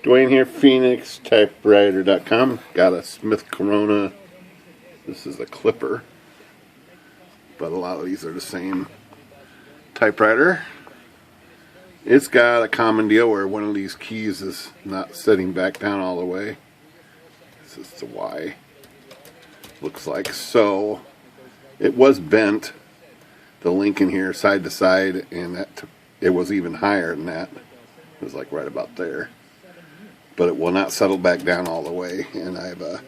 Dwayne here, Phoenix, Typewriter.com. Got a Smith Corona. This is a clipper, but a lot of these are the same typewriter. It's got a common deal where one of these keys is not sitting back down all the way. This is the Y. Looks like so. It was bent, the link in here side to side, and it was even higher than that. It was like right about there. But it will not settle back down all the way. And I've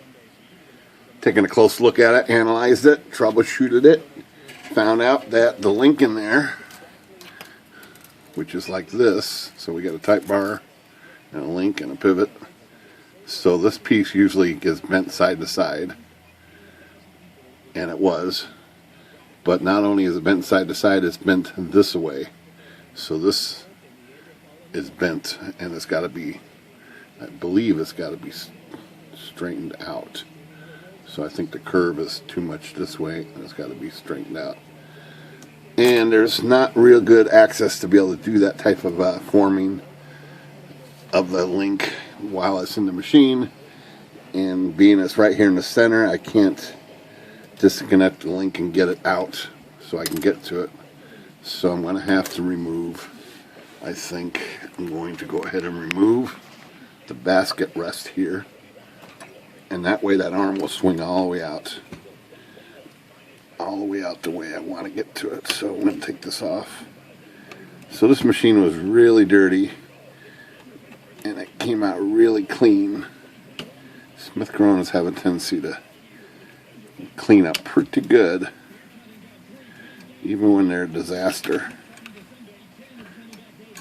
taken a close look at it, analyzed it, troubleshooted it, found out that the link in there, which is like this, so we got a type bar and a link and a pivot. So this piece usually gets bent side to side, and it was. But not only is it bent side to side, it's bent this way. So this is bent, and it's got to be, I believe it's got to be straightened out. So I think the curve is too much this way, and it's got to be straightened out. And there's not real good access to be able to do that type of forming of the link while it's in the machine. And being it's right here in the center, I can't disconnect the link and get it out so I can get to it. So I'm going to have to remove, I think I'm going to go ahead and remove the basket rest here, and that way that arm will swing all the way out the way I want to get to it. So I'm going to take this off. So this machine was really dirty, and it came out really clean. Smith Coronas have a tendency to clean up pretty good, even when they're a disaster.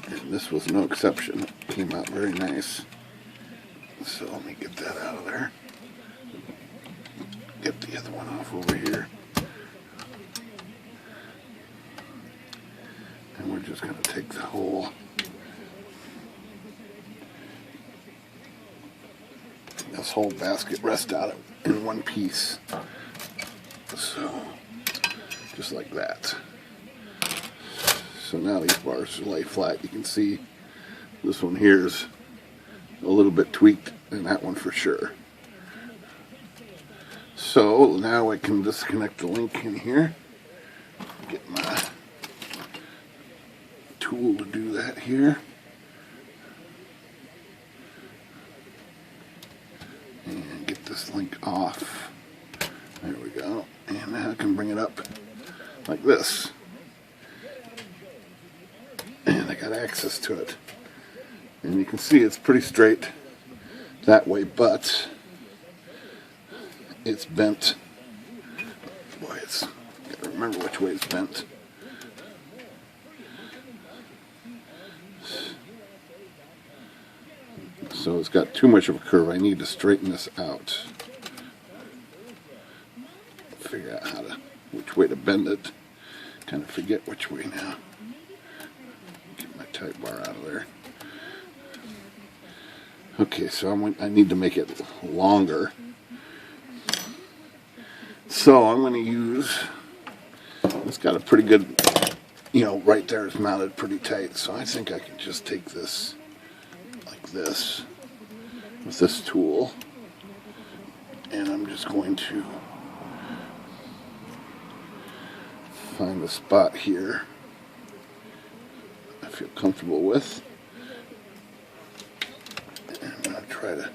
And this was no exception. It came out very nice. So let me get that out of there. Get the other one off over here. And we're just going to take the whole, this whole basket rest out in one piece. So, just like that. So now these bars lay flat. You can see this one here is a little bit tweaked, and that one for sure. So now I can disconnect the link in here. Get my tool to do that here. And get this link off. There we go. And now I can bring it up like this. And I got access to it. And you can see it's pretty straight that way, but it's bent. Boy, it's gotta remember which way it's bent. So it's got too much of a curve. I need to straighten this out. Figure out which way to bend it. Kind of forget which way now. Get my type bar out of there. Okay, so I need to make it longer. So I'm going to use, it's got a pretty good, right there it's mounted pretty tight. So I think I can just take this like this with this tool. And I'm just going to find a spot here I feel comfortable with. And I'm going to try to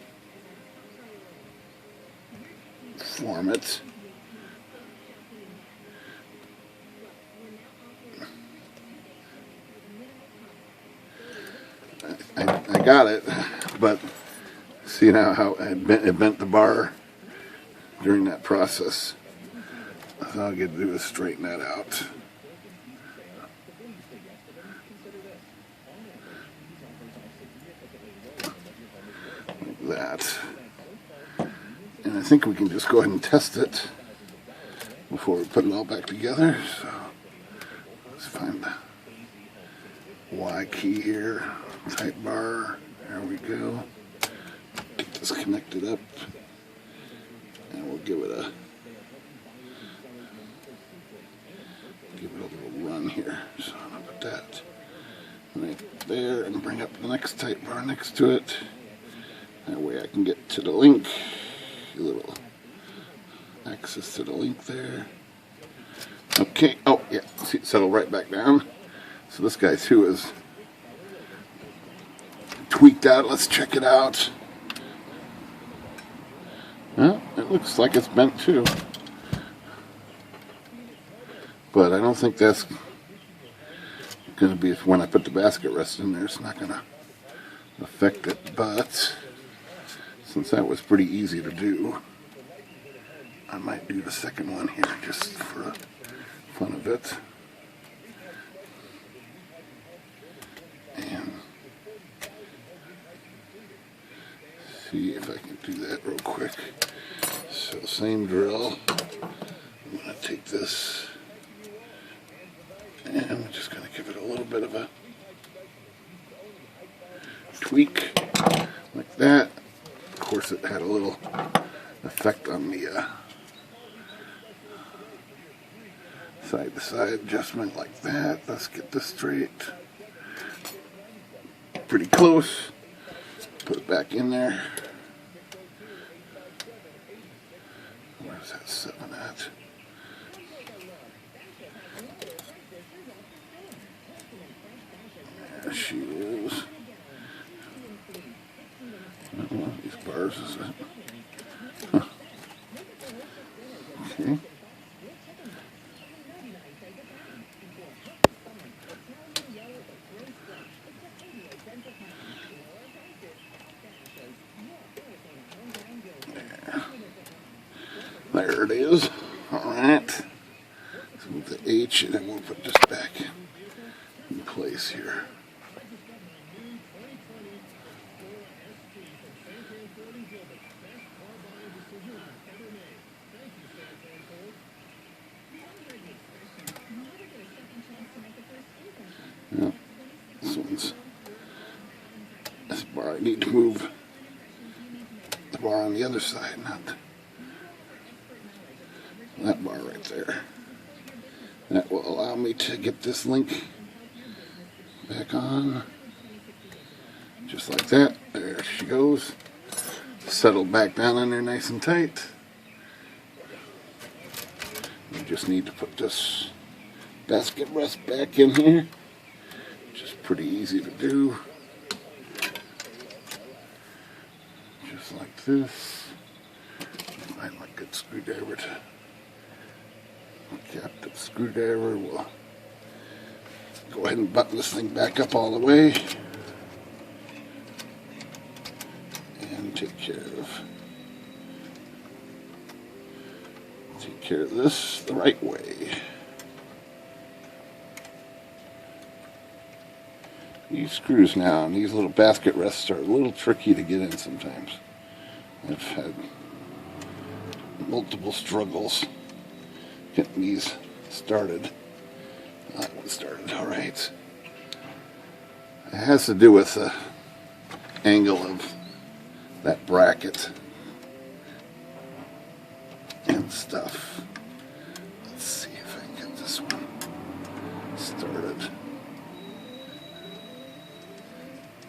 form it. I got it, but see now how it bent the bar during that process. So all I get to do is straighten that out. Like that. And I think we can just go ahead and test it before we put it all back together. So let's find the Y key here, type bar, there we go. Get this connected up, and we'll give it a little run here. So I'll put that right there and bring up the next type bar next to it. That way I can get to the link. A little access to the link there. Okay, oh yeah, see it settle right back down. So this guy too is tweaked out. Let's check it out. Well, it looks like it's bent too. But I don't think that's going to be, when I put the basket rest in there, it's not going to affect it. But since that was pretty easy to do, I might do the second one here just for the fun of it. And see if I can do that real quick. So same drill. I'm going to take this and I'm just going to give it a little bit of a tweak like that. Of course it had a little effect on the side to side adjustment like that. Let's get this straight. Pretty close. Put it back in there. Where's that 7 at? There she is. One of these bars is it? Huh. Okay. There it is. Alright. So move the H and then we'll put this back in place here. Now, this bar I need to move the bar on the other side, not that bar right there. That will allow me to get this link back on. Just like that. There she goes. Settled back down in there nice and tight. We just need to put this basket rest back in here. Which is pretty easy to do. Just like this. Find my good screwdriver to cap the screwdriver. We'll go ahead and button this thing back up all the way and take care of this the right way. These screws now and these little basket rests are a little tricky to get in sometimes. I've had multiple struggles getting these started. That one started alright. It has to do with the angle of that bracket and stuff. Let's see if I can get this one started.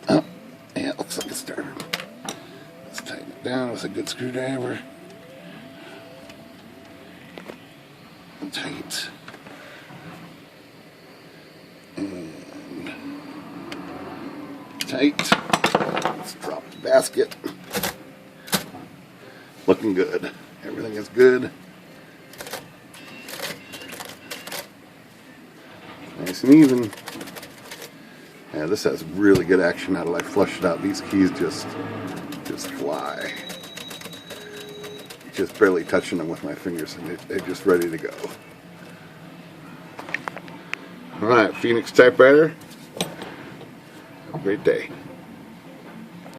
Oh, yeah, it looks like it started. Let's tighten it down with a good screwdriver. Tight. And tight. Let's drop the basket. Looking good. Everything is good. Nice and even. Yeah, this has really good action out of it. I flushed it out. These keys just fly. Just barely touching them with my fingers and they're just ready to go. Alright, Phoenix Typewriter. Have a great day.